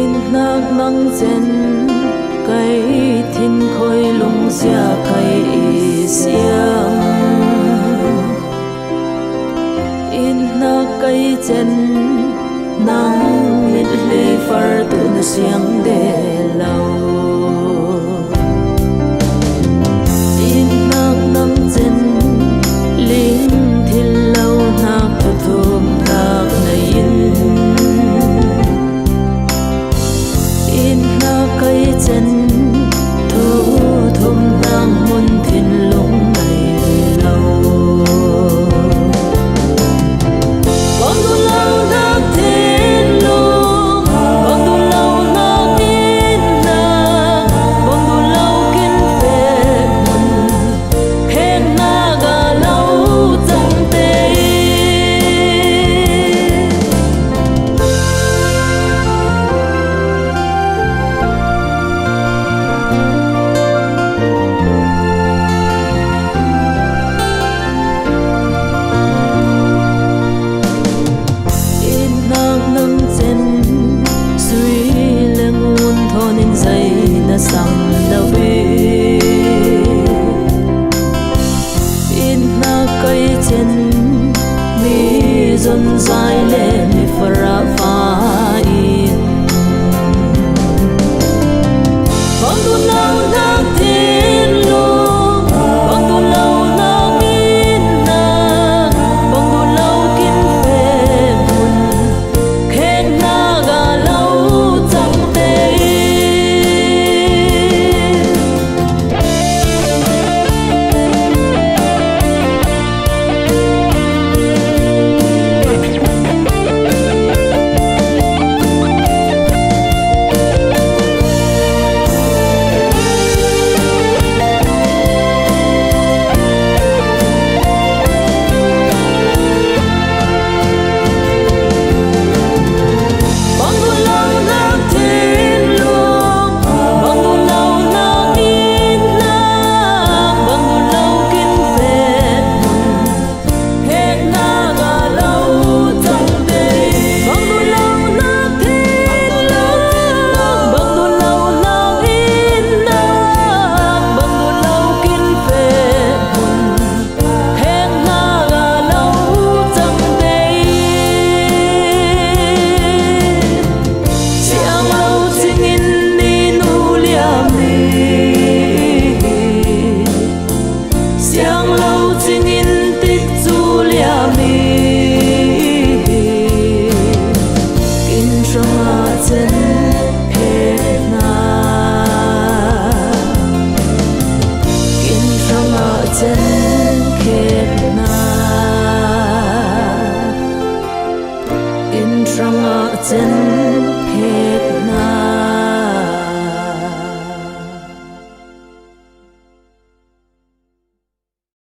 in nak nang chen kai thin khoi lung sia khai siam in nak kai chen nang mit le far tu na siang de lau in nak nang chen ling thil lau nak tu thum nak na in nak kai chen thu thum nang mun thin lung nei lau bong du lau nak thin lung bong du lau nak in na bong du lau kin pe mun khen na ga lau chang te sam đâu biết in na cây chân mi dần dài lên mi phara pha in bong du lau nak tin lu bong du lau nak in na bong du lau kin pe mun khen na ga lau chang te chân